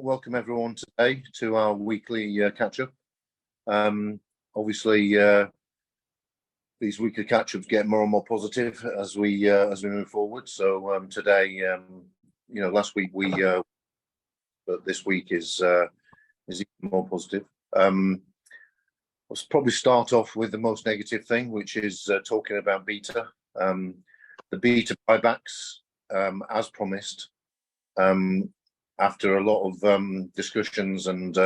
Welcome everyone today to our weekly catch-up. Obviously, these weekly catch-ups get more and more positive as we move forward. So today, last week but this week is even more positive. Let's probably start off with the most negative thing, which is talking about beta. The beta buybacks, as promised. After a lot of discussions and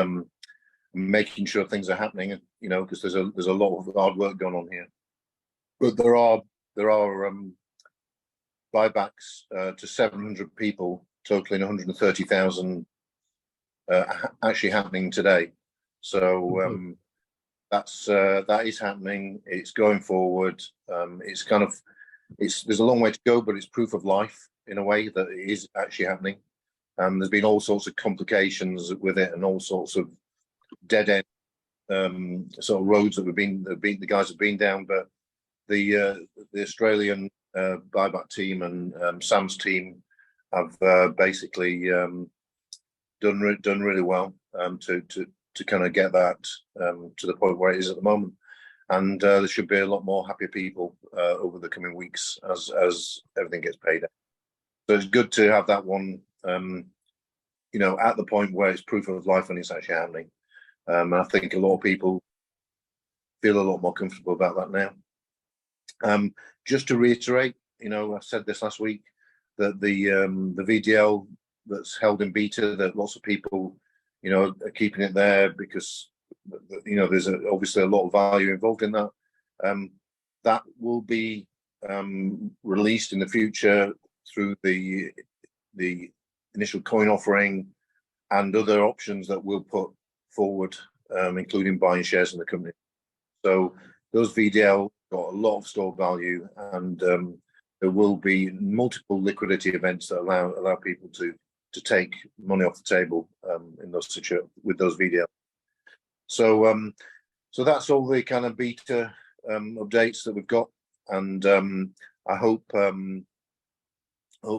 making sure things are happening, because there's a lot of hard work going on here. But there are buybacks to 700 people, totaling 130,000, actually happening today. So that is happening. It's going forward. There's a long way to go, but it's proof of life in a way that it is actually happening. There's been all sorts of complications with it and all sorts of dead end sort of roads that the guys have been down. But the Australian buyback team and Sam's team have basically done really well to kind of get that to the point where it is at the moment. And there should be a lot more happy people over the coming weeks as everything gets paid out. So it's good to have that one. At the point where it's proof of life and it's actually happening. And I think a lot of people feel a lot more comfortable about that now. Just to reiterate, I said this last week, that the VDL that's held in beta, that lots of people, are keeping it there because, there's obviously a lot of value involved in that. That will be released in the future through the initial coin offering and other options that we'll put forward, including buying shares in the company. So those VDL got a lot of stored value, and there will be multiple liquidity events that allow people to take money off the table in those with those VDL. So that's all the kind of beta updates that we've got, and I hope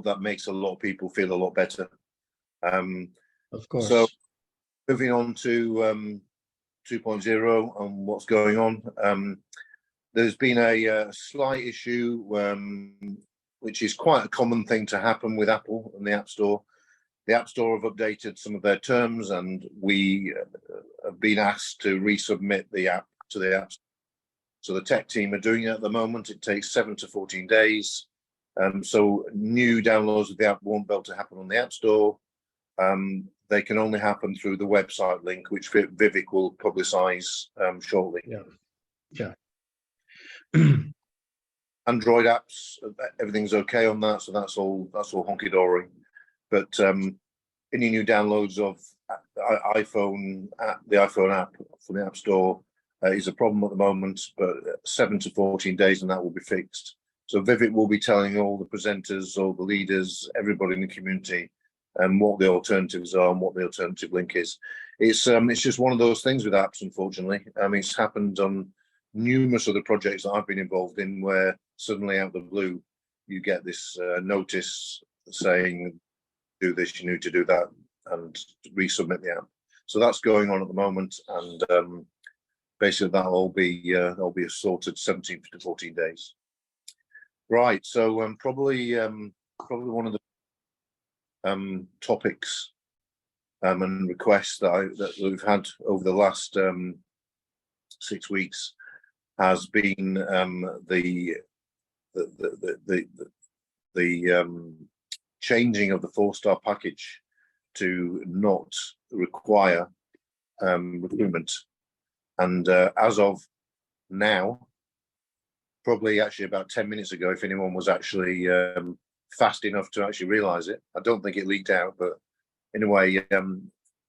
that makes a lot of people feel a lot better. Of course. So moving on to 2.0 and what's going on. There's been a slight issue, which is quite a common thing to happen with Apple and the App Store. The App Store have updated some of their terms, and we have been asked to resubmit the app to the App Store. So the tech team are doing it at the moment. It takes 7 to 14 days. So new downloads of the app won't be able to happen on the App Store. They can only happen through the website link, which ViDiLOOK will publicize shortly. Yeah. Android apps, everything's okay on that, so that's all honky dory. But any new downloads of the iPhone app from the App Store is a problem at the moment. But 7 to 14 days, and that will be fixed. So ViDiLOOK will be telling all the presenters, all the leaders, everybody in the community, what the alternatives are and what the alternative link is. It's just one of those things with apps, unfortunately. It's happened on numerous other projects that I've been involved in, where suddenly out of the blue you get this notice saying, do this, you need to do that, and resubmit the app. So that's going on at the moment, and basically that'll be sorted 17 to 14 days. Right, so probably one of the topics and requests that we've had over the last 6 weeks has been the changing of the 4-star package to not require recruitment. And as of now, probably actually about 10 minutes ago, if anyone was actually fast enough to actually realize it. I don't think it leaked out, but anyway,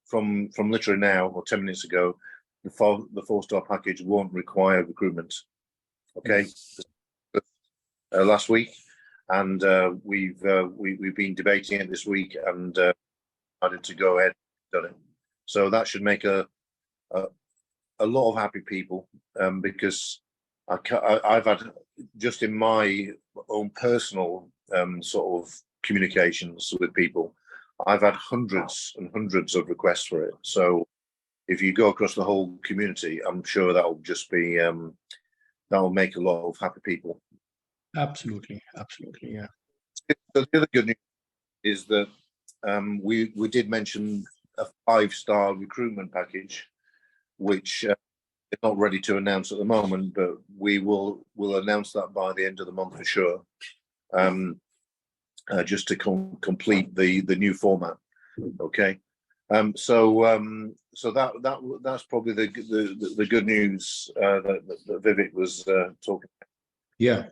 from literally now or 10 minutes ago, the 4-star package won't require recruitment. Okay, last week, and we've been debating it this week, and decided to go ahead and done it. So that should make a lot of happy people, because I've had, just in my own personal sort of communications with people, I've had hundreds and hundreds of requests for it. So if you go across the whole community, I'm sure that'll just be that'll make a lot of happy people. Absolutely, absolutely, yeah. So the other good news is that we did mention a 5-star recruitment package, which is not ready to announce at the moment, but we'll announce that by the end of the month for sure. Just to complete the new format. Okay. So that's probably the good news that Vivek was talking about. Yeah.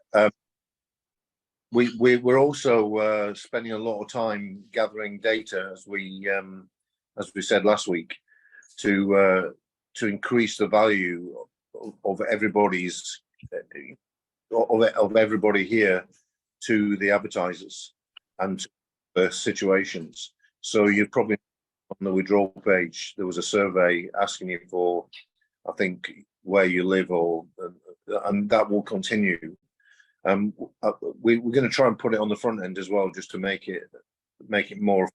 We're also spending a lot of time gathering data, as we said last week, to increase the value of everybody's of everybody here to the advertisers and to the situations. So you probably on the withdrawal page there was a survey asking you for, I think, where you live, and that will continue. We're going to try and put it on the front end as well, just to make it more.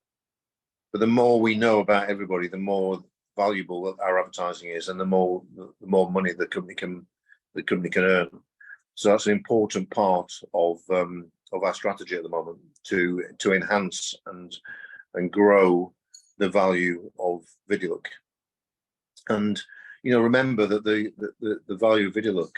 But the more we know about everybody, the more valuable our advertising is, and the more money the company can earn. So that's an important part of our strategy at the moment, to enhance and grow the value of ViDiLOOK. And remember that the value of ViDiLOOK,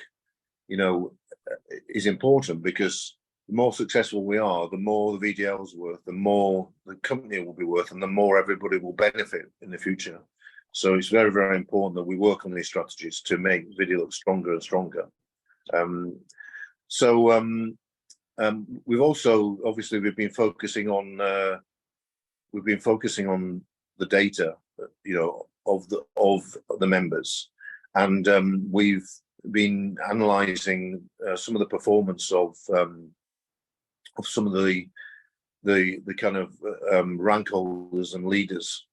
is important, because the more successful we are, the more the VDL's worth, the more the company will be worth, and the more everybody will benefit in the future. So it's very, very important that we work on these strategies to make ViDiLOOK stronger and stronger. We've also, obviously, we've been focusing on the data, of the members, and we've been analysing some of the performance of some of the kind of rank holders and leaders.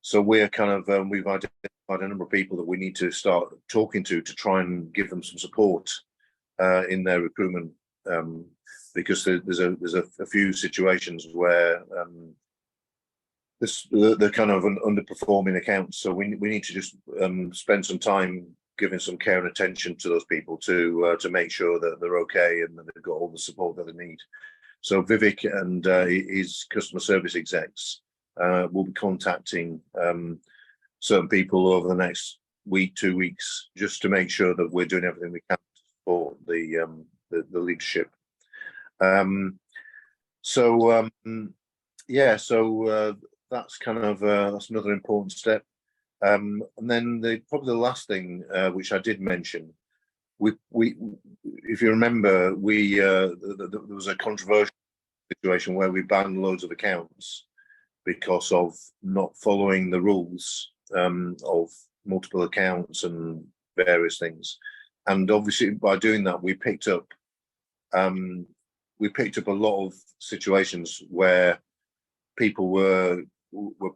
So we're kind of we've identified a number of people that we need to start talking to try and give them some support in their recruitment, because there's a few situations where they're kind of underperforming accounts. So we need to just spend some time giving some care and attention to those people to make sure that they're okay and that they've got all the support that they need. So Vivek and his customer service execs will be contacting certain people over the next week, 2 weeks, just to make sure that we're doing everything we can to support the leadership. That's kind of that's another important step. And then probably the last thing, which I did mention, we if you remember, there was a controversial situation where we banned loads of accounts because of not following the rules of multiple accounts and various things. And obviously, by doing that, we picked up a lot of situations where people were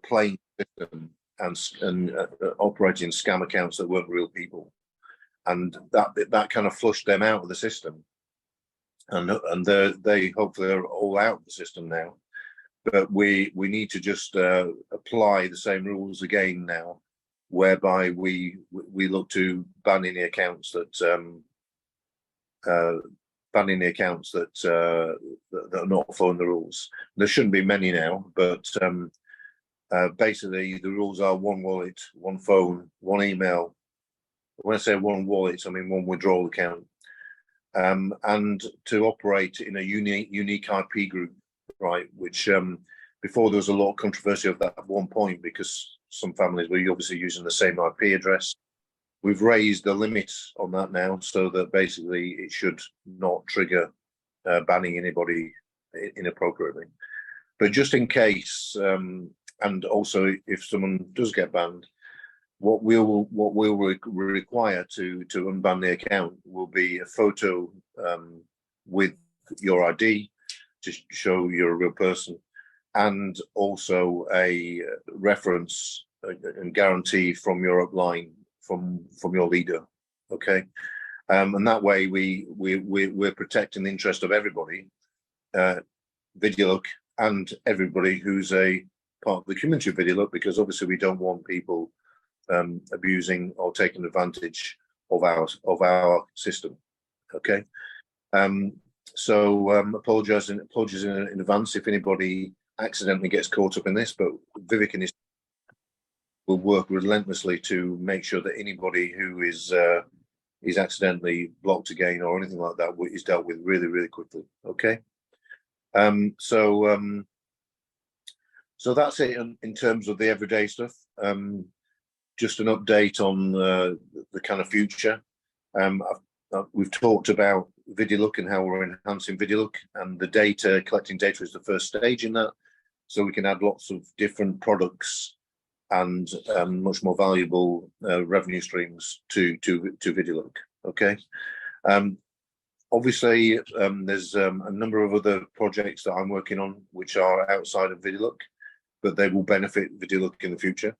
playing the system and operating scam accounts that weren't real people, and that kind of flushed them out of the system, and they hopefully are all out of the system now. But we need to just apply the same rules again now, whereby we look to banning the accounts that are not following the rules. There shouldn't be many now, but basically the rules are one wallet, one phone, one email. When I say one wallet, I mean one withdrawal account, and to operate in a unique IP group, right? Which before there was a lot of controversy of that at one point, because some families were obviously using the same IP address. We've raised the limit on that now, so that basically it should not trigger banning anybody inappropriately. But just in case, and also if someone does get banned, what we'll require to unban the account will be a photo with your ID to show you're a real person, and also a reference and guarantee from your upline, from your leader. Okay, and that way we're protecting the interest of everybody, ViDiLOOK, and everybody who's a part of the community of ViDiLOOK, because obviously we don't want people abusing or taking advantage of our system. Okay. Apologies in advance if anybody accidentally gets caught up in this, but Vivek and his will work relentlessly to make sure that anybody who is accidentally blocked again or anything like that is dealt with really, really quickly. Okay. So that's it in terms of the everyday stuff. Just an update on the kind of future. We've talked about ViDiLOOK and how we're enhancing ViDiLOOK, and the data, collecting data is the first stage in that. So we can add lots of different products and much more valuable revenue streams to ViDiLOOK. Okay. Obviously, there's a number of other projects that I'm working on which are outside of ViDiLOOK, but they will benefit ViDiLOOK in the future.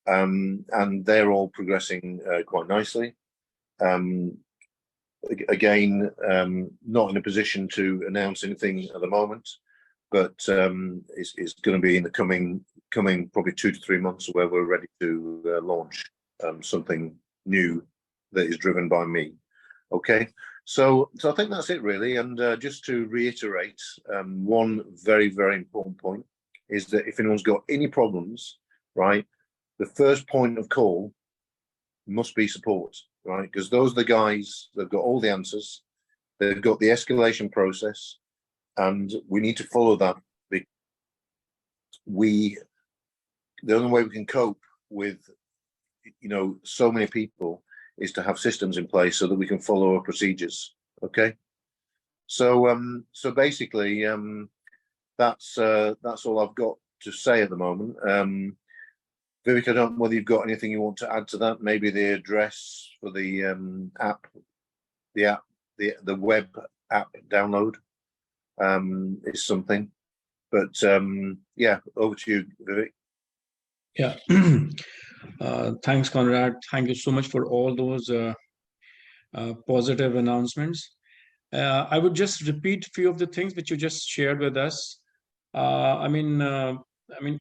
And they're all progressing quite nicely. Again, not in a position to announce anything at the moment, but it's going to be in the coming probably 2 to 3 months where we're ready to launch something new that is driven by me. Okay, so I think that's it really. And just to reiterate, one very, very important point is that if anyone's got any problems, right, the first point of call must be support, right? Because those are the guys that have got all the answers. They've got the escalation process, and we need to follow that. The only way we can cope with, so many people is to have systems in place so that we can follow our procedures. Okay. So basically, that's all I've got to say at the moment. Vivek, I don't know whether you've got anything you want to add to that. Maybe the address for the app, the web app download is something. But yeah, over to you, Vivek. Yeah. Thanks, Conrad. Thank you so much for all those positive announcements. I would just repeat a few of the things which you just shared with us. I mean,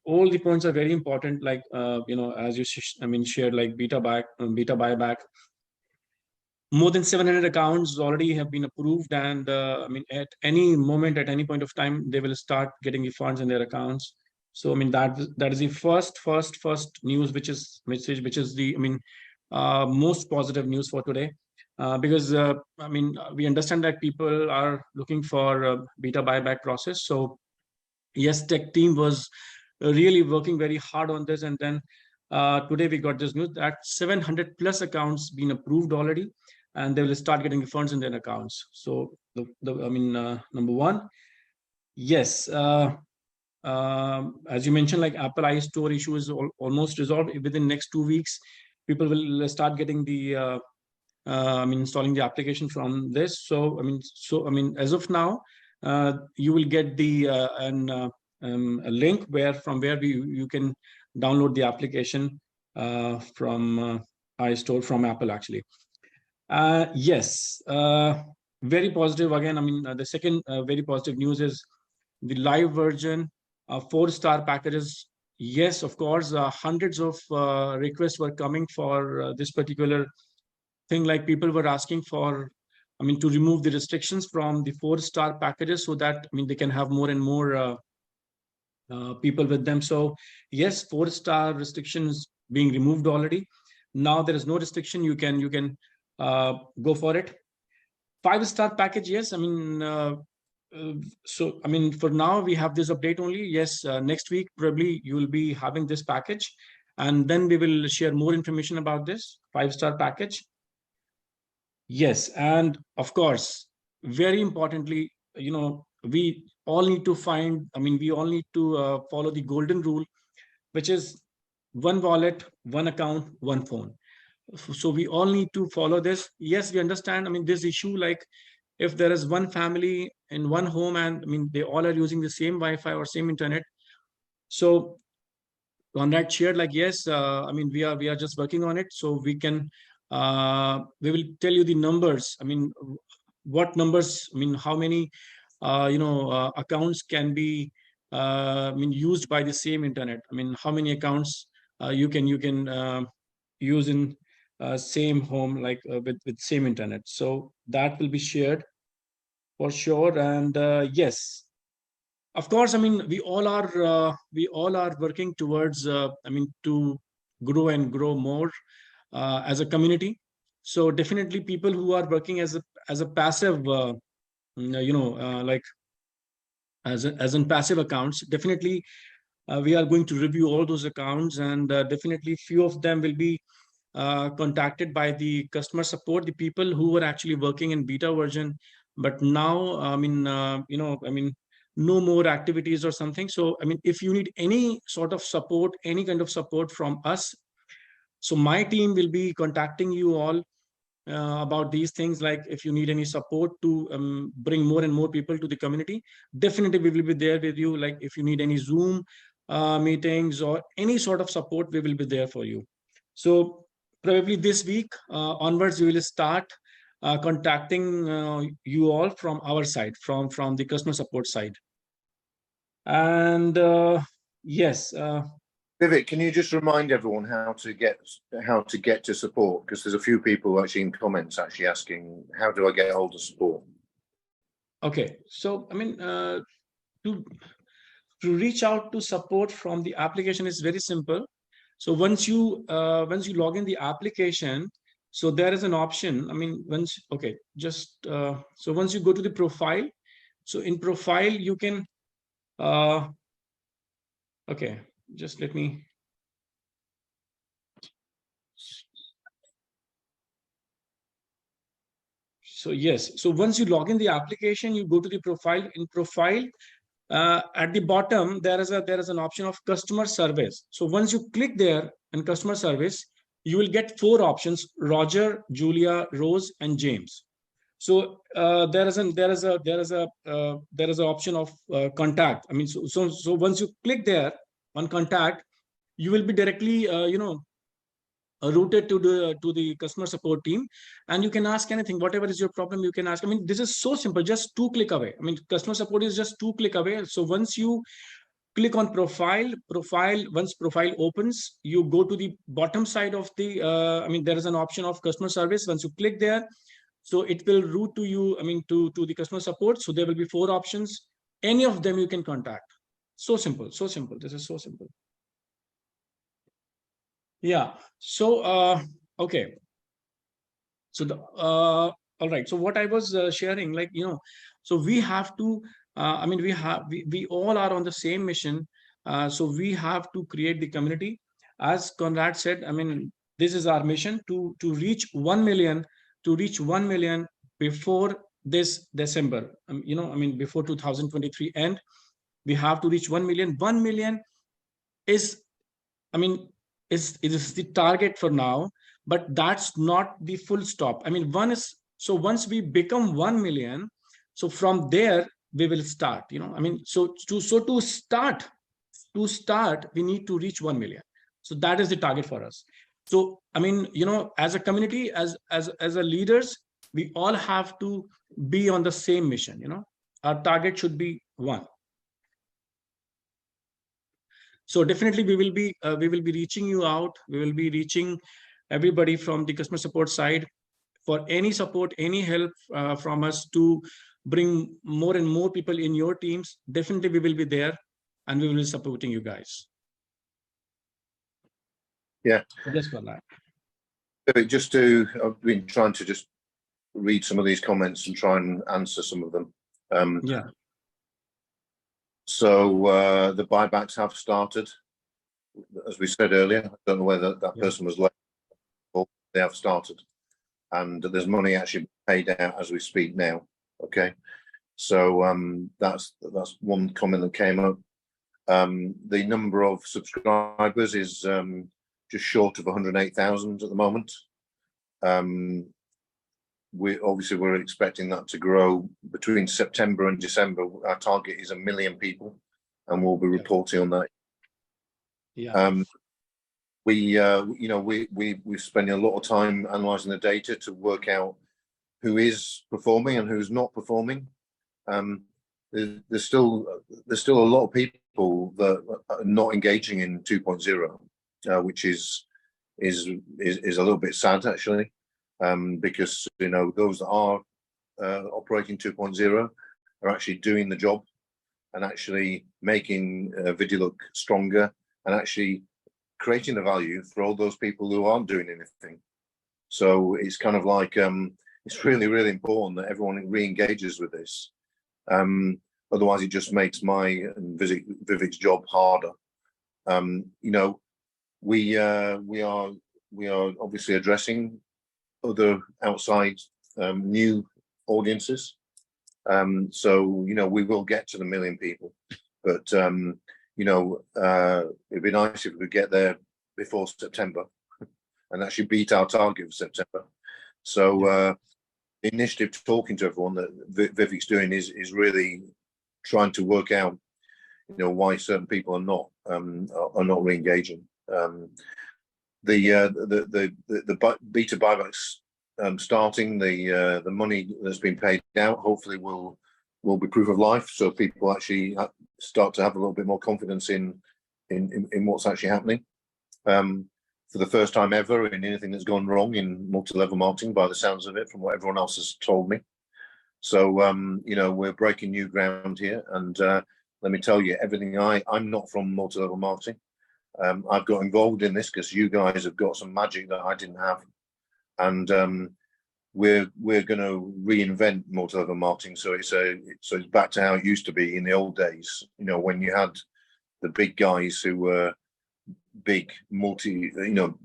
all the points are very important. Like as you shared, like beta buyback. More than 700 accounts already have been approved, and at any moment, at any point of time, they will start getting the funds in their accounts. So that is the first news, which is the most positive news for today, because we understand that people are looking for a beta buyback process. So yes, tech team was really working very hard on this, and then today we got this news that 700 plus accounts been approved already, and they will start getting the funds in their accounts. So number one, yes. As you mentioned, like Apple iStore issue is almost resolved. Within next 2 weeks, people will start getting the installing the application from this. So as of now, you will get the a link from where you can download the application from iStore from Apple actually. Yes, very positive again. The second very positive news is the live version. 4-star packages. Yes, of course, hundreds of requests were coming for this particular thing. Like people were asking for, to remove the restrictions from the 4-star packages so that they can have more and more people with them. So yes, 4-star restrictions being removed already. Now there is no restriction. You can go for it. 5-star package. Yes, for now we have this update only. Yes, next week probably you will be having this package, and then we will share more information about this 5-star package. Yes, and of course, very importantly, we all need to follow the golden rule, which is one wallet, one account, one phone. So we all need to follow this. Yes, we understand. This issue, like if there is one family in one home and they all are using the same Wi-Fi or same internet. So Conrad shared, like, yes, we are just working on it. So we can, we will tell you the numbers. What numbers, how many, accounts can be I mean, used by the same internet. I mean, how many accounts you can use in same home, like with same internet. So that will be shared for sure. And yes, of course, I mean, we all are working towards I mean, to grow and grow more as a community. So definitely people who are working as a passive like as in passive accounts, definitely we are going to review all those accounts, and definitely few of them will be contacted by the customer support, the people who were actually working in beta version, but now I mean, I mean, no more activities or something. So I mean, if you need any sort of support, any kind of support from us, so my team will be contacting you all about these things. Like if you need any support to bring more and more people to the community, definitely we will be there with you. Like if you need any Zoom meetings or any sort of support, we will be there for you. So probably this week onwards, we will start contacting you all from our side, from the customer support side. And yes. Vivek, can you just remind everyone how to get to support? Because there's a few people actually in comments actually asking, how do I get hold of support? Okay, so I mean, to reach out to support from the application is very simple. So once you log in the application, so there is an option. I mean, so once you go to the profile, so in profile you can okay, just let me. So yes, so once you log in the application, you go to the profile. In profile, at the bottom there is an option of customer service. So once you click there in customer service, you will get 4 options: Roger, Julia, Rose, and James. So there is an option of contact. I mean, so once you click there on contact, you will be directly routed to the customer support team, and you can ask anything, whatever is your problem, you can ask. I mean, this is so simple, just 2 click away. I mean, customer support is just 2 click away. So once you click on profile, once profile opens, you go to the bottom side of the I mean, there is an option of customer service. Once you click there, so it will route to you, I mean, to the customer support. So there will be 4 options, any of them you can contact. So simple, so simple. This is so simple. Yeah. So okay, so the all right, so what I was sharing, like, so we have to I mean, we all are on the same mission. So we have to create the community, as Conrad said. I mean, this is our mission to reach 1 million, before this December. I mean, before 2023 end, we have to reach 1 million. 1 million is, I mean, it is the target for now, but that's not the full stop. I mean, so once we become 1 million, so from there we will start. I mean, so to start, we need to reach 1 million. So that is the target for us. So I mean, as a community, as a leaders, we all have to be on the same mission. Our target should be 1. So definitely we will be reaching you out. We will be reaching everybody from the customer support side for any support, any help from us to bring more and more people in your teams. Definitely we will be there, and we will be supporting you guys. Yeah. Just for that. I've been trying to just read some of these comments and try and answer some of them. Yeah. So the buybacks have started, as we said earlier. I don't know whether that person was late, but they have started, and there's money actually paid out as we speak now. Okay, so that's one comment that came up. The number of subscribers is just short of 108,000 at the moment. We're expecting that to grow between September and December. Our target is 1 million people, and we'll be reporting on that. Yeah. We're spending a lot of time analysing the data to work out who is performing and who's not performing. There's still a lot of people people that are not engaging in 2.0, which is a little bit sad actually, because those that are operating 2.0 are actually doing the job and actually making ViDiLOOK stronger and actually creating the value for all those people who aren't doing anything. So it's kind of like it's really, really important that everyone re-engages with this. Otherwise, it just makes my and Vivek's job harder. We are obviously addressing other outside new audiences. So we will get to the 1 million people, but it'd be nice if we could get there before September and actually beat our target for September. So the initiative talking to everyone that Vivek's doing is really trying to work out why certain people are not re-engaging. The beta buybacks starting, the money that's been paid out hopefully will be proof of life, so people actually start to have a little bit more confidence in what's actually happening. For the first time ever in anything that's gone wrong in multi-level marketing, by the sounds of it, from what everyone else has told me. So we're breaking new ground here, and let me tell you, I'm not from multi-level marketing. I've got involved in this because you guys have got some magic that I didn't have, and we're going to reinvent multi-level marketing. So it's back to how it used to be in the old days. When you had the big guys who were big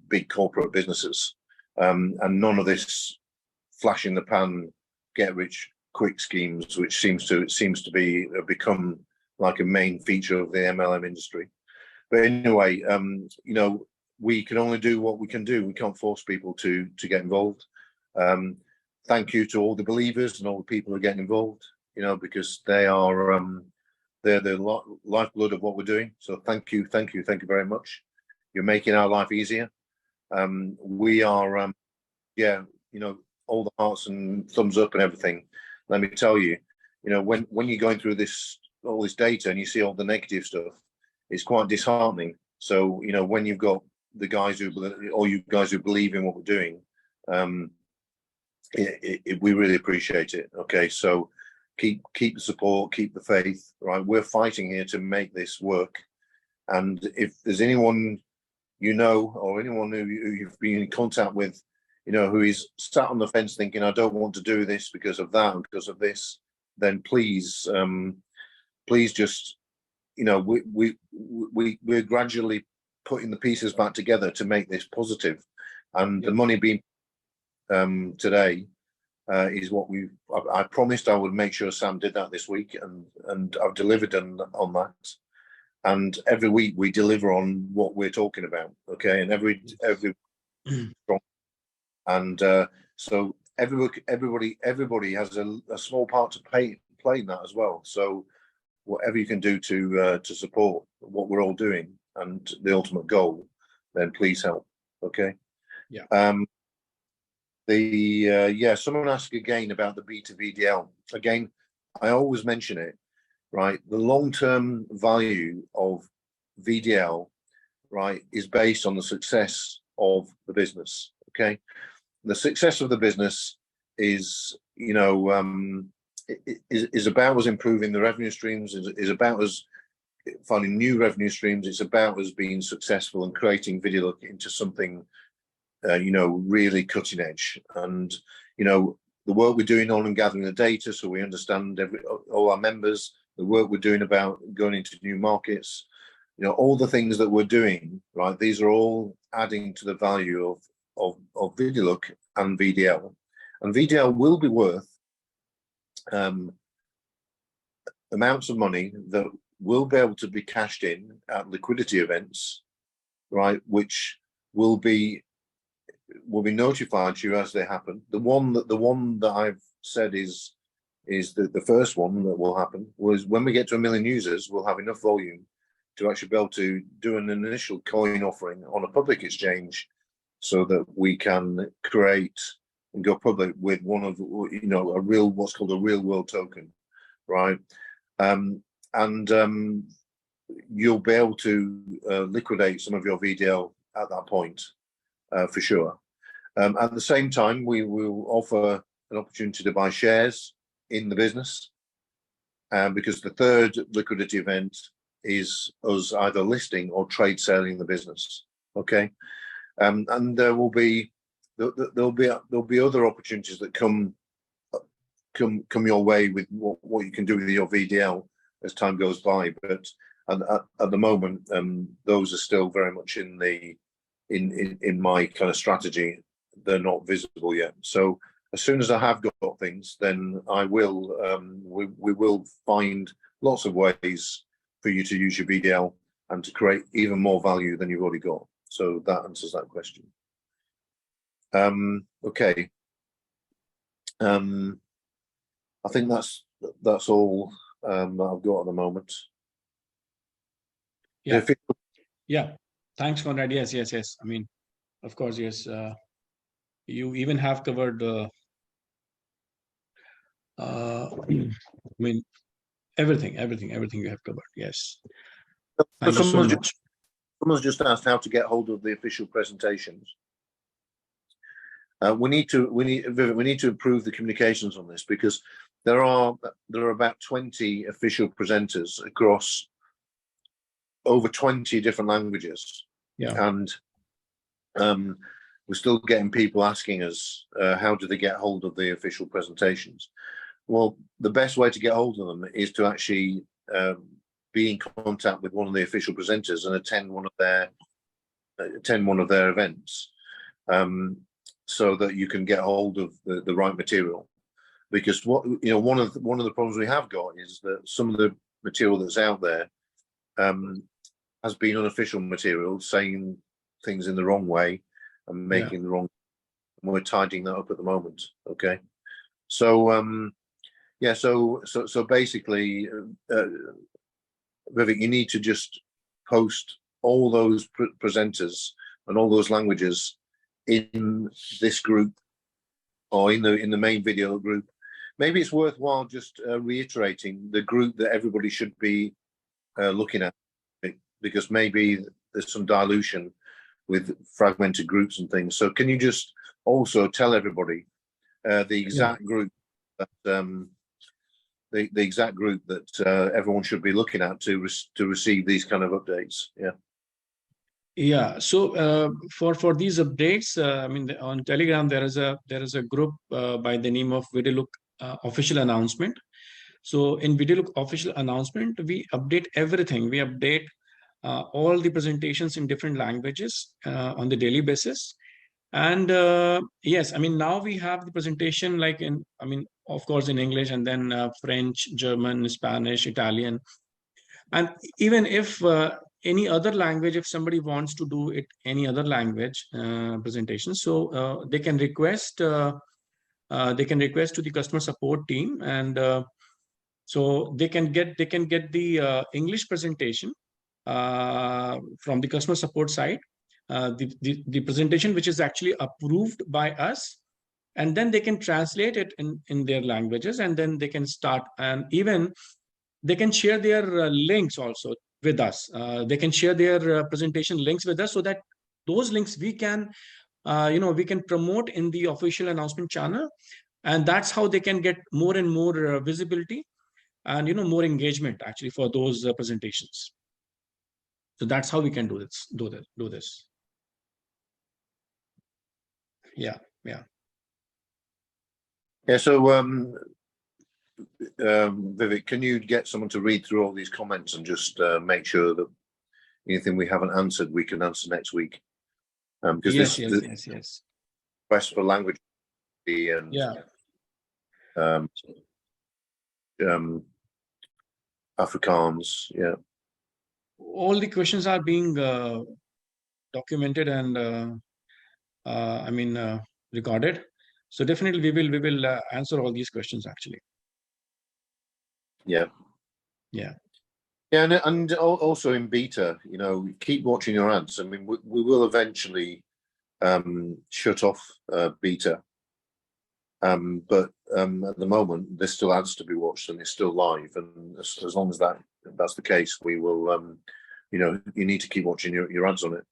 big corporate businesses, and none of this flash in the pan, get rich quick schemes, which seems to be become like a main feature of the MLM industry. But anyway, we can only do what we can do. We can't force people to get involved. Thank you to all the believers and all the people who are getting involved, because they are they're the lifeblood of what we're doing. So thank you very much. You're making our life easier. We are all the hearts and thumbs up and everything. Let me tell you, when you're going through all this data and you see all the negative stuff, it's quite disheartening. So when you've got the guys you guys who believe in what we're doing, we really appreciate it. Okay, so keep the support, keep the faith. Right, we're fighting here to make this work. And if there's anyone or anyone who you've been in contact with, who is sat on the fence thinking, I don't want to do this because of that and because of this, then please just, we're gradually putting the pieces back together to make this positive. And the money being today is what I promised I would make sure Sam did that this week, and I've delivered on that. And every week we deliver on what we're talking about, okay? And every and so everybody has a small part to play in that as well. So whatever you can do to support what we're all doing and the ultimate goal, then please help. Okay. Yeah. Someone asked again about the B2VDL. Again, I always mention it, right? The long-term value of VDL, right, is based on the success of the business. Okay. The success of the business is, is about us improving the revenue streams, is about us finding new revenue streams. It's about us being successful and creating ViDiLOOK into something, really cutting edge. And, the work we're doing on and gathering the data so we understand all our members, the work we're doing about going into new markets, all the things that we're doing, right? These are all adding to the value of ViDiLOOK and VDL. And VDL will be worth amounts of money that will be able to be cashed in at liquidity events, right? Which will be notified to you as they happen. The one that I've said is the first one that will happen was when we get to 1 million users, we'll have enough volume to actually be able to do an initial coin offering on a public exchange, so that we can create and go public with one of what's called a real world token, right? you'll be able to liquidate some of your VDL at that point, for sure. At the same time, we will offer an opportunity to buy shares in the business, because the third liquidity event is us either listing or trade selling the business. Okay, and there'll be other opportunities that come your way with what you can do with your VDL as time goes by. But at the moment, those are still very much in my kind of strategy. They're not visible yet. So as soon as I have got things, then I will. We will find lots of ways for you to use your VDL and to create even more value than you've already got. So that answers that question. Okay. I think that's all that I've got at the moment. Yeah. Yeah. Thanks, Conrad. Yes. I mean, of course, yes. You even have covered. I mean, everything you have covered. Yes. Thank you so much. Someone's just asked how to get hold of the official presentations. We need to improve the communications on this, because there are about 20 official presenters across over 20 different languages. Yeah. And we're still getting people asking us, how do they get hold of the official presentations? Well, the best way to get hold of them is to actually be in contact with one of the official presenters and attend one of their events, so that you can get hold of the right material. Because one of the problems we have got is that some of the material that's out there has been unofficial material, saying things in the wrong way and making the wrong. And we're tidying that up at the moment. Okay, so so basically, Vivek, you need to just post all those presenters and all those languages in this group, or in the main video group. Maybe it's worthwhile just reiterating the group that everybody should be looking at, because maybe there's some dilution with fragmented groups and things. So can you just also tell everybody the exact group that the exact group that everyone should be looking at to receive these kind of updates? Yeah. So for these updates, I mean, on Telegram there is a group by the name of ViDiLOOK Official Announcement. So in ViDiLOOK Official Announcement, we update everything. We update all the presentations in different languages on the daily basis. And yes, I mean, now we have the presentation like of course in English, and then French, German, Spanish, Italian. And even if any other language, if somebody wants to do it any other language presentation, so they can request to the customer support team, and so they can get the English presentation from the customer support side, the presentation which is actually approved by us, and then they can translate it in their languages, and then they can start, and even they can share their links also with us. They can share their presentation links with us, so that those links we can we can promote in the official announcement channel, and that's how they can get more and more visibility and more engagement actually for those presentations. So that's how we can do this. Yeah. So Vivek, can you get someone to read through all these comments and just make sure that anything we haven't answered we can answer next week? Because yes. Request for language and Afrikaans, all the questions are being documented and recorded. So definitely we will answer all these questions actually. Yeah, and also in beta, keep watching your ads. I mean, we will eventually shut off beta, but at the moment there's still ads to be watched and it's still live, and as long as that that's the case, we will, you know, you need to keep watching your ads on it.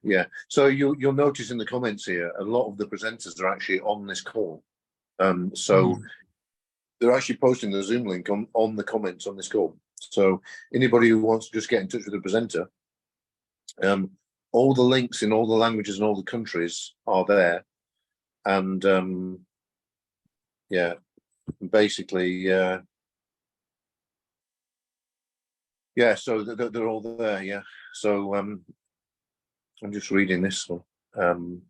Yeah, so you'll notice in the comments here, a lot of the presenters are actually on this call. They're actually posting the Zoom link on the comments on this call. So anybody who wants to just get in touch with the presenter, all the links in all the languages and all the countries are there. And yeah, basically, yeah, so they're all there. Yeah. So I'm just reading this one.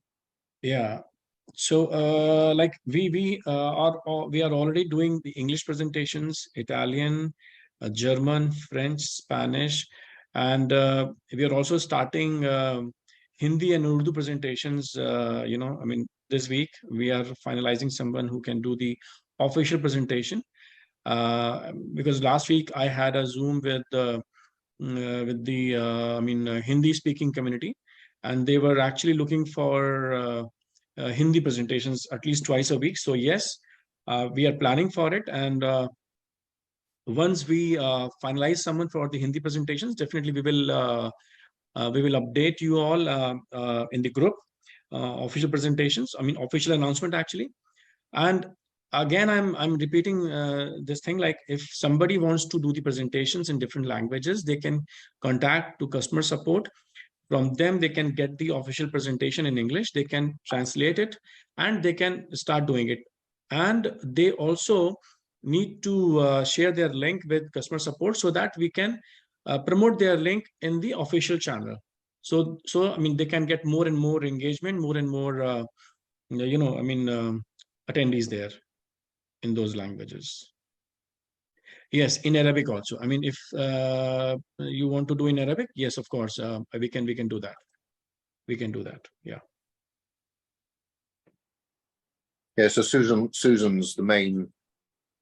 Yeah. So like we are already doing the English presentations, Italian, German, French, Spanish, and we are also starting Hindi and Urdu presentations. You know, I mean, this week we are finalizing someone who can do the official presentation. Because last week I had a Zoom with the Hindi speaking community, and they were actually looking for Hindi presentations at least twice a week. So yes, we are planning for it, and once we finalize someone for the Hindi presentations, definitely we will update you all in the group official presentations. I mean, official announcement actually. And again, I'm repeating this thing, like if somebody wants to do the presentations in different languages, they can contact to customer support. From them, they can get the official presentation in English, they can translate it, and they can start doing it. And they also need to share their link with customer support so that we can promote their link in the official channel. So I mean, they can get more and more engagement, more and more, attendees there in those languages. Yes, in Arabic also. I mean, if you want to do in Arabic, yes, of course, we can do that. We can do that. Yeah. Yeah. So Susan's the main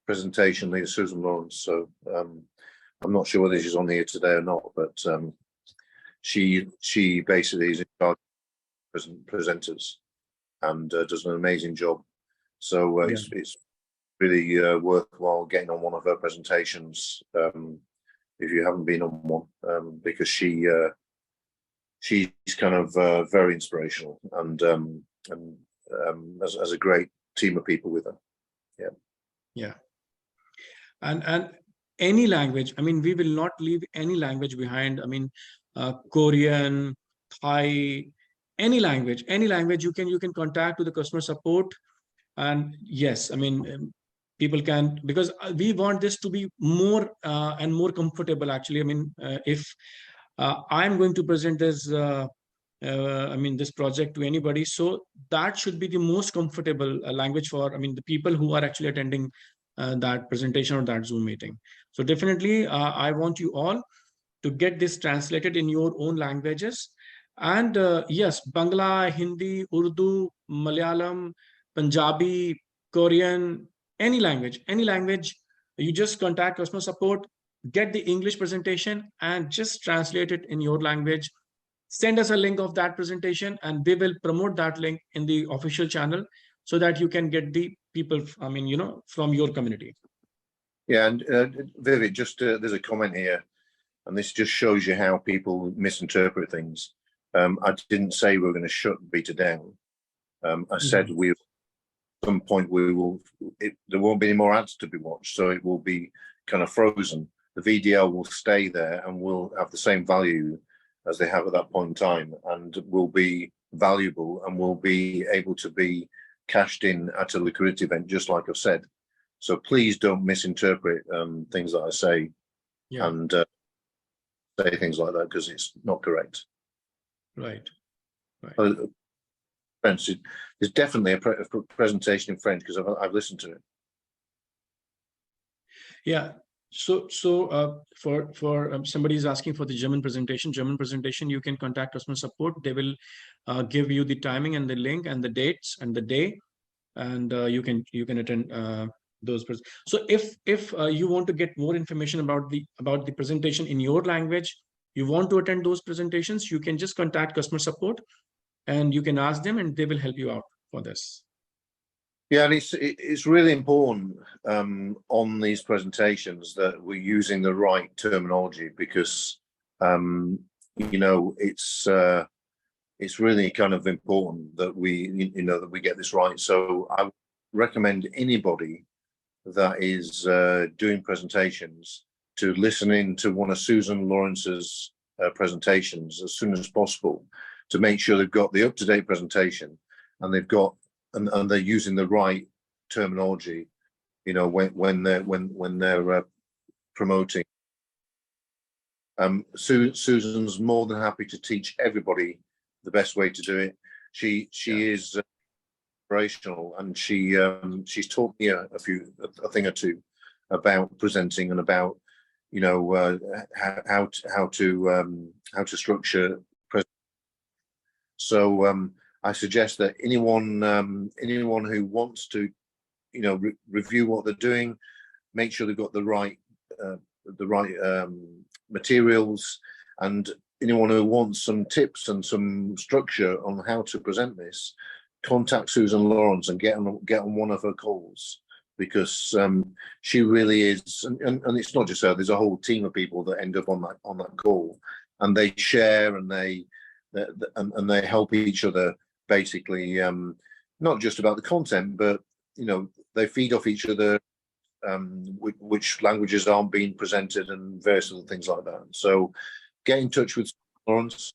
presentation leader, Susan Lawrence. So I'm not sure whether she's on here today or not, but she basically is in charge of presenters and does an amazing job. So it's really worthwhile getting on one of her presentations if you haven't been on one, because she's kind of very inspirational and has a great team of people with her. Yeah. And any language, I mean, we will not leave any language behind. I mean, Korean, Thai, any language you can contact to the customer support. And yes, I mean, people can, because we want this to be more and more comfortable actually. I mean, if I'm going to present this this project to anybody, so that should be the most comfortable language for, I mean, the people who are actually attending that presentation or that Zoom meeting. So definitely I want you all to get this translated in your own languages. And yes, Bangla, Hindi, Urdu, Malayalam, Punjabi, Korean, any language, you just contact customer support, get the English presentation and just translate it in your language. Send us a link of that presentation and we will promote that link in the official channel so that you can get the people, I mean, you know, from your community. Yeah, and Vivid, just there's a comment here, and this just shows you how people misinterpret things. I didn't say we were going to shut beta down. I said we, at some point, there won't be any more ads to be watched, so it will be kind of frozen. The VDL will stay there and will have the same value as they have at that point in time, and will be valuable and will be able to be cashed in at a liquidity event, just like I've said. So please don't misinterpret things that I say and say things like that, because it's not correct. Right. French, there's definitely a presentation in French because I've listened to it. Yeah. So for somebody is asking for the German presentation, you can contact customer support. They will give you the timing and the link and the dates and the day, and you can attend those. So if you want to get more information about the presentation in your language, you want to attend those presentations, you can just contact customer support and you can ask them and they will help you out for this. Yeah, and it's really important on these presentations that we're using the right terminology, because it's really kind of important that we get this right. So I recommend anybody that is doing presentations to listen in to one of Susan Lawrence's presentations as soon as possible, to make sure they've got the up-to-date presentation and they've got and they're using the right terminology, when they're promoting. Susan's more than happy to teach everybody the best way to do it. She is operational, and she's taught me a thing or two about presenting and about how to structure. So I suggest that anyone who wants to review what they're doing, make sure they've got the right materials, and anyone who wants some tips and some structure on how to present this, contact Susan Lawrence and get on one of her calls, because she really is, and it's not just her. There's a whole team of people that end up on that call, and they share and they help each other, basically, not just about the content, but they feed off each other, which languages aren't being presented and various other things like that. So get in touch with Lawrence.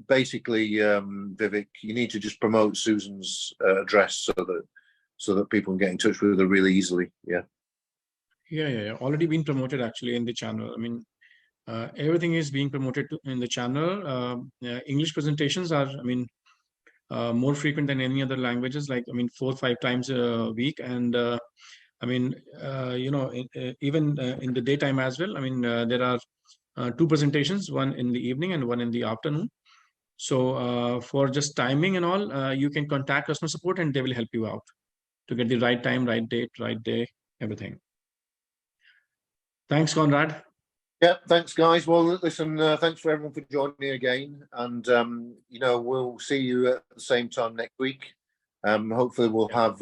Basically, Vivek, you need to just promote Susan's address so that people can get in touch with her really easily. Yeah. Already been promoted actually in the channel. I mean, everything is being promoted in the channel. English presentations are, more frequent than any other languages, like 4 or 5 times a week. And even in the daytime as well. There are 2 presentations, one in the evening and one in the afternoon. So for just timing and all, you can contact customer support and they will help you out to get the right time, right date, right day, everything. Thanks, Conrad. Yeah, thanks, guys. Well, listen, thanks for everyone for joining again, and we'll see you at the same time next week. Hopefully, we'll have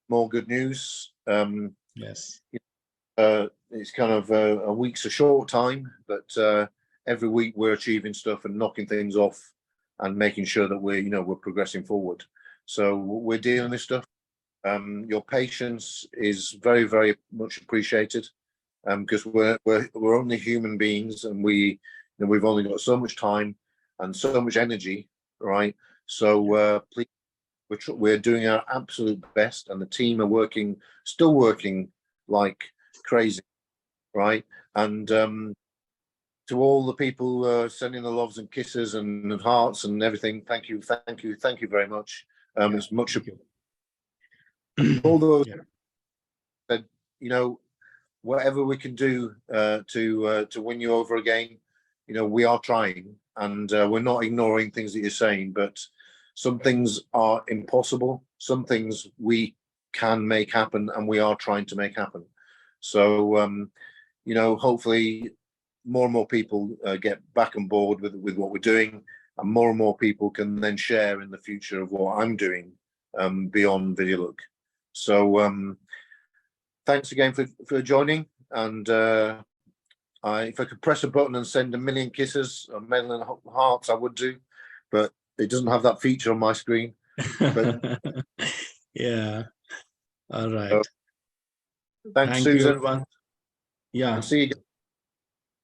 more good news. Yes. It's kind of a week's a short time, but every week we're achieving stuff and knocking things off and making sure that we're progressing forward. So we're dealing with stuff. Your patience is very, very much appreciated, because we're only human beings, and we've only got so much time and so much energy, right? So please, we're doing our absolute best, and the team are still working like crazy, right? And to all the people sending the loves and kisses and hearts and everything, thank you very much. It's much appreciated. All those said, whatever we can do to win you over again, we are trying, and we're not ignoring things that you're saying, but some things are impossible. Some things we can make happen, and we are trying to make happen. So, hopefully more and more people get back on board with what we're doing, and more people can then share in the future of what I'm doing beyond ViDiLOOK. So thanks again for joining, and if I could press a button and send 1 million kisses, 1 million hearts, I would do, but it doesn't have that feature on my screen. But yeah. All right. Thanks, Thank Susan. you, everyone. Yeah. And see you again.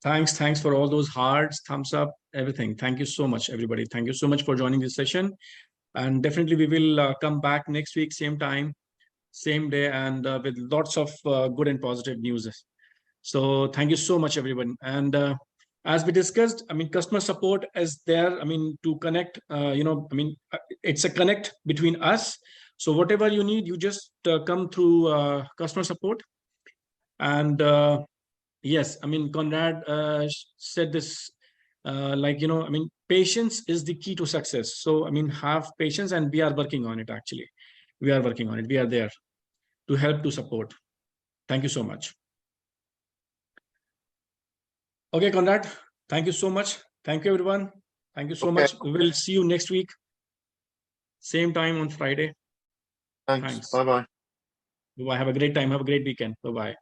Thanks for all those hearts, thumbs up, everything. Thank you so much, everybody. Thank you so much for joining this session. And definitely we will come back next week, same time, same day, and with lots of good and positive news. So thank you so much, everyone. And as we discussed, customer support is there, to connect, it's a connect between us. So whatever you need, you just come through customer support. And yes, Conrad said this, patience is the key to success. So, have patience, and we are working on it, actually. We are working on it. We are there to help, to support. Thank you so much. Okay, Conrad, thank you so much. Thank you, everyone. Thank you so much. We will see you next week. Same time on Friday. Thanks. Thanks. Bye-bye. Bye. Have a great time. Have a great weekend. Bye-bye.